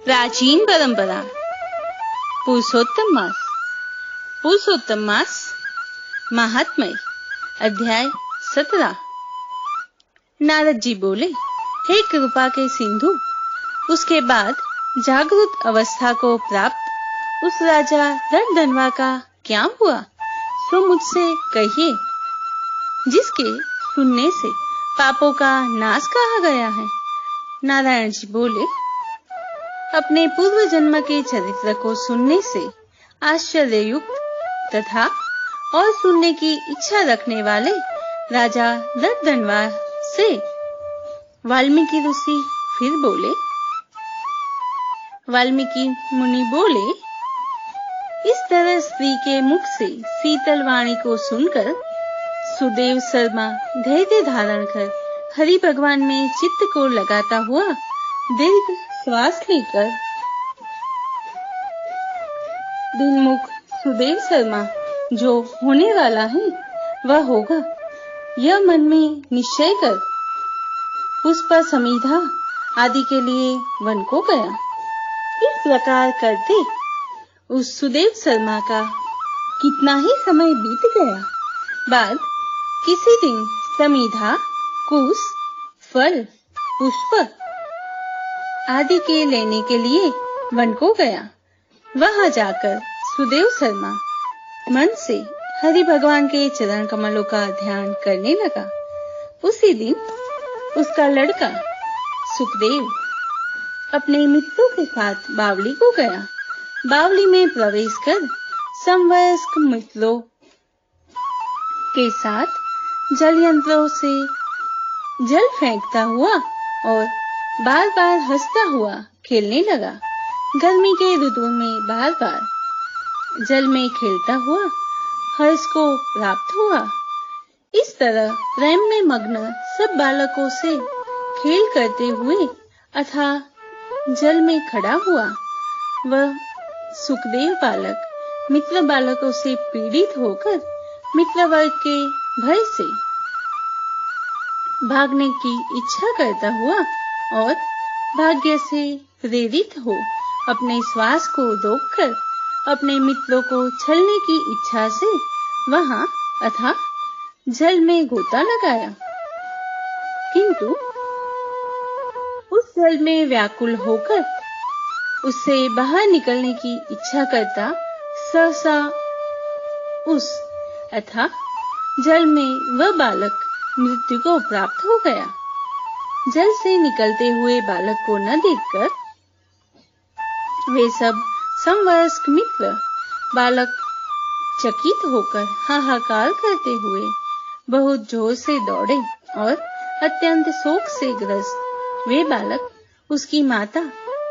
प्राचीन परंपरा। पुरुषोत्तम मास। पुरुषोत्तम मास महात्म्य। अध्याय 17। नारद जी बोले, हे कृपा के सिंधु, उसके बाद जागृत अवस्था को प्राप्त उस राजा रणधनवा का क्या हुआ, सो मुझसे कहिए, जिसके सुनने से पापों का नाश कहा गया है। नारायण जी बोले, अपने पूर्व जन्म के चरित्र को सुनने से आश्चर्ययुक्त तथा और सुनने की इच्छा रखने वाले राजा रणधनवा से वाल्मीकि ऋषि फिर बोले। वाल्मीकि मुनि बोले, इस तरह स्त्री के मुख से शीतल वाणी को सुनकर सुदेव शर्मा धैर्य धारण कर हरि भगवान में चित्त को लगाता हुआ दीर्घ श्वास लेकर दिनमुख सुदेव शर्मा जो होने वाला है वह होगा, यह मन में निश्चय कर पुष्प समिधा आदि के लिए वन को गया। इस प्रकार करते उस सुदेव शर्मा का कितना ही समय बीत गया। बाद किसी दिन समिधा, कुश, फल, पुष्प आदि के लेने के लिए वन को गया। वहां जाकर सुदेव शर्मा मन से हरि भगवान के चरण कमलों का ध्यान करने लगा। उसी दिन उसका लड़का सुखदेव अपने मित्रों के साथ बावली को गया। बावली में प्रवेश कर समवयस्क मित्रों के साथ जल यंत्रों से जल फेंकता हुआ और बार बार हंसता हुआ खेलने लगा। गर्मी के ऋतु में बार बार जल में खेलता हुआ हर्ष को प्राप्त हुआ। इस तरह प्रेम में मग्न सब बालकों से खेल करते हुए अथा जल में खड़ा हुआ। वह सुखदेव बालक मित्र बालकों से पीड़ित होकर मित्र वर्ग के भय से भागने की इच्छा करता हुआ और भाग्य से प्रेरित हो अपने श्वास को रोककर अपने मित्रों को छलने की इच्छा से वहां अथा जल में गोता लगाया, किंतु उस जल में व्याकुल होकर उससे बाहर निकलने की इच्छा करता सहसा उस अथा जल में वह बालक मृत्यु को प्राप्त हो गया। जल से निकलते हुए बालक को न देखकर वे सब समवयस्क मित्र बालक चकित होकर हाहाकार करते हुए बहुत जोर से दौड़े और अत्यंत शोक से ग्रस्त वे बालक उसकी माता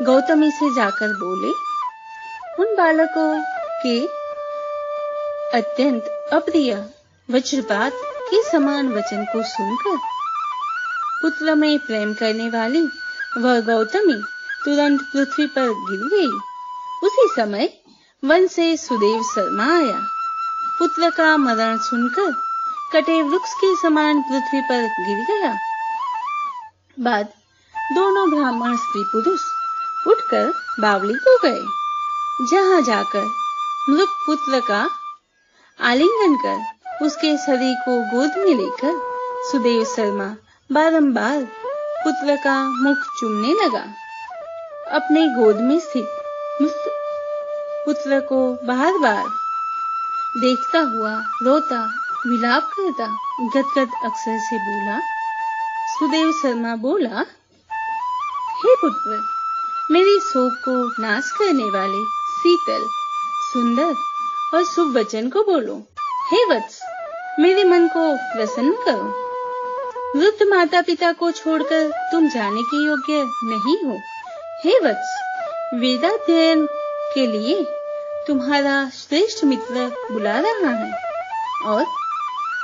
गौतमी से जाकर बोले। उन बालकों के अत्यंत अप्रिय वज्रपात के समान वचन को सुनकर पुत्र में प्रेम करने वाली वह गौतमी तुरंत पृथ्वी पर गिर गई। उसी समय वन से सुदेव शर्मा आया। पुत्र का मरण सुनकर कटे वृक्ष के समान पृथ्वी पर गिर गया। बाद दोनों ब्राह्मण स्त्री पुरुष उठकर बावली को गए, जहां जाकर मृत पुत्र का आलिंगन कर उसके शरीर को गोद में लेकर सुदेव शर्मा बारंबार पुत्र का मुख चूमने लगा। अपने गोद में स्थित मृत पुत्र को बार बार देखता हुआ रोता विलाप करता गदगद अक्षर से बोला। सुदेव शर्मा बोला, हे पुत्र, मेरे शोक को नाश करने वाले शीतल, सुंदर और शुभ वचन को बोलो। हे वत्स, मेरे मन को प्रसन्न करो। वृद्ध माता पिता को छोड़कर तुम जाने के योग्य नहीं हो। हे वत्स, वेदाध्ययन के लिए तुम्हारा श्रेष्ठ मित्र बुला रहा है और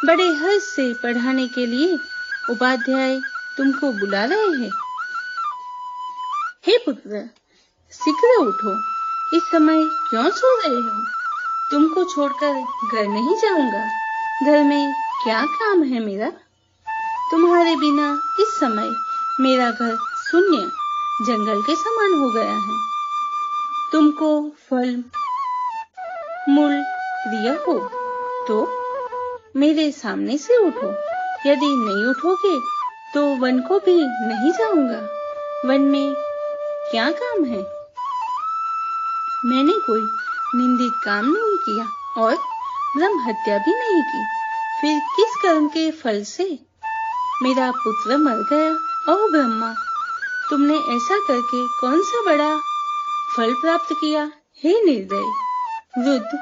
बड़े हर्ष से पढ़ाने के लिए उपाध्याय तुमको बुला रहे हैं। हे पुत्र, शीघ्र उठो, इस समय क्यों सो रहे हो? तुमको छोड़कर घर नहीं जाऊंगा। घर में क्या काम है मेरा? तुम्हारे बिना इस समय मेरा घर शून्य जंगल के समान हो गया है। तुमको फल मूल प्रिय हो तो मेरे सामने से उठो, यदि नहीं उठोगे तो वन को भी नहीं जाऊंगा। वन में क्या काम है? मैंने कोई निंदित काम नहीं किया और ब्रह्म हत्या भी नहीं की, फिर किस कर्म के फल से मेरा पुत्र मर गया? ओह ब्रह्मा, तुमने ऐसा करके कौन सा बड़ा फल प्राप्त किया? हे निर्दय वृद्ध,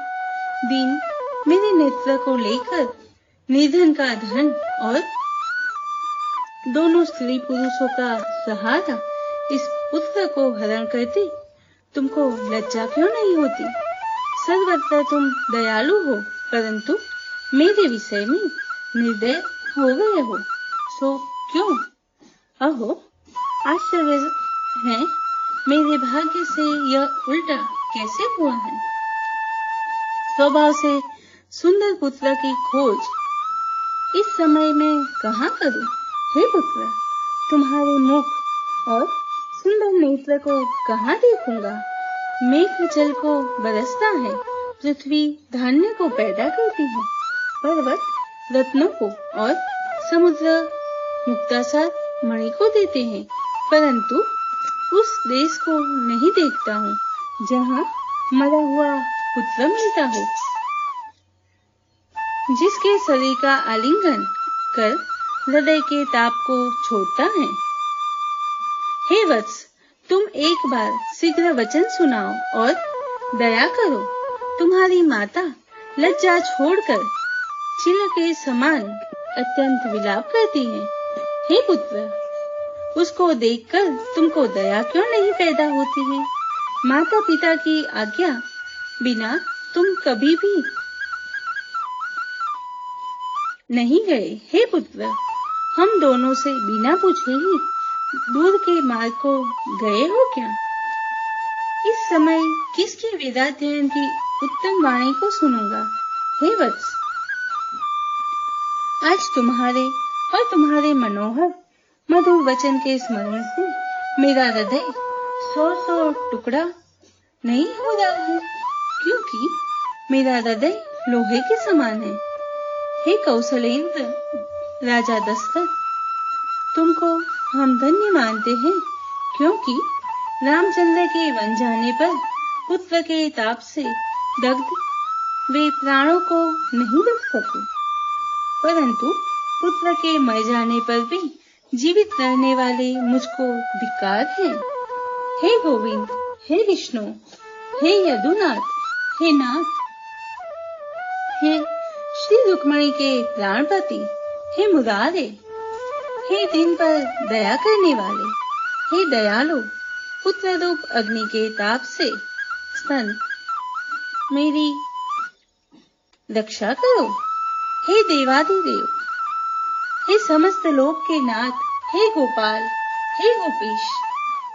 दिन मेरे नेत्र को लेकर निर्धन का धन और दोनों स्त्री पुरुषों का सहारा इस पुत्र को हरण करते तुमको लज्जा क्यों नहीं होती? सर्वत्र तुम दयालु हो, परंतु मेरे विषय में निर्दय हो गए हो, सो क्यों? अहो, आश्चर्य है, मेरे भाग्य से यह उल्टा कैसे हुआ है? स्वभाव से सुंदर पुत्र की खोज इस समय में कहाँ करूं? हे पुत्र, तुम्हारे मुख और सुंदर नेत्र को कहाँ देखूंगा? मेघ जल को बरसता है, पृथ्वी धान्य को पैदा करती है, पर्वत रत्नों को और समुद्र मुक्तासार मणि को देते हैं, परंतु उस देश को नहीं देखता हूँ जहाँ मरा हुआ पुत्र मिलता हो, जिसके शरीर का आलिंगन कर हृदय के ताप को छोड़ता है। हे वत्स, तुम एक बार शीघ्र वचन सुनाओ और दया करो। तुम्हारी माता लज्जा छोड़कर चिल के समान अत्यंत विलाप करती है। हे पुत्र, उसको देखकर तुमको दया क्यों नहीं पैदा होती है? माता पिता की आज्ञा बिना तुम कभी भी नहीं गए। हे पुत्र, हम दोनों से बिना पूछे ही दूर के मार्ग को गए हो क्या? इस समय किसके वेदाध्ययन की उत्तम वाणी को सुनूंगा? हे वत्स, आज तुम्हारे और तुम्हारे मनोहर मधुर वचन के स्मरण से मेरा हृदय 100 टुकड़ा नहीं हो रहा है, क्योंकि मेरा हृदय लोहे के समान है। हे कौशलेंद्र राजा दशरथ, तुमको हम धन्य मानते हैं, क्योंकि रामचंद्र के वन जाने पर पुत्र के ताप से दग्ध वे प्राणों को नहीं रख सके, परंतु पुत्र के मर जाने पर भी जीवित रहने वाले मुझको धिक्कार है। हे गोविंद, हे विष्णु, हे यदुनाथ, हे नाथ, हे श्री रुक्मणी के प्राणपति, हे मुरारे, हे दिन पर दया करने वाले, हे दयालु, पुत्र रूप अग्नि के ताप से स्तन मेरी रक्षा करो। हे देवाधिदेव, हे समस्त लोक के नाथ, हे गोपाल, हे गोपीश,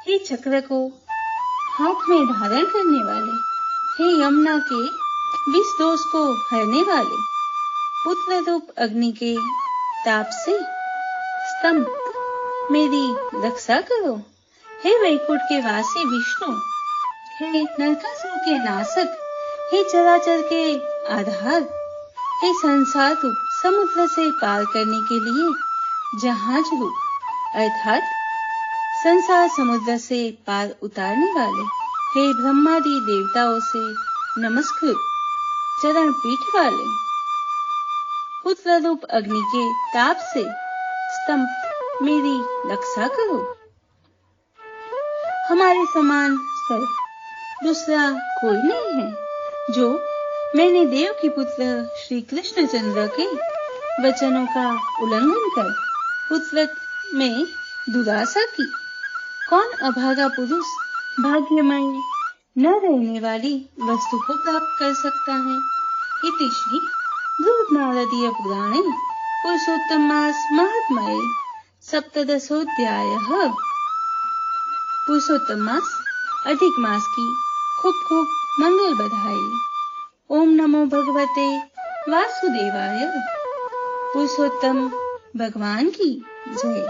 हे चक्र को हाथ में धारण करने वाले, हे यमुना के विष दोष को हरने वाले, पुत्र रूप अग्नि के ताप से स्तंभ मेरी रक्षा करो। हे वैकुंठ के वासी विष्णु, हे नरकासुर के नाशक, हे चराचर के आधार, हे संसार रूप समुद्र से पार करने के लिए जहाज रूप अर्थात संसार समुद्र से पार उतारने वाले, हे ब्रह्मादि देवताओं से नमस्कृत चरण पीठ वाले, पुत्र रूप अग्नि के ताप से स्तंभ मेरी रक्षा करो। हमारे समान सर्व दूसरा कोई नहीं है, जो मैंने देव की पुत्र श्री कृष्णचंद्र के वचनों का उल्लंघन कर पुत्र में दुराशा की। कौन अभागा पुरुष भाग्यमय न रहने वाली वस्तु को प्राप्त कर सकता है? इति श्री ध्रुव नारदीय पुराणे पुरुषोत्तम मास महात्म्ये सप्तदशोऽध्यायः। पुरुषोत्तम मास अधिक मास की खूब खूब मंगल बधाई। ओम नमो भगवते वासुदेवाय। पुरुषोत्तम भगवान की जय।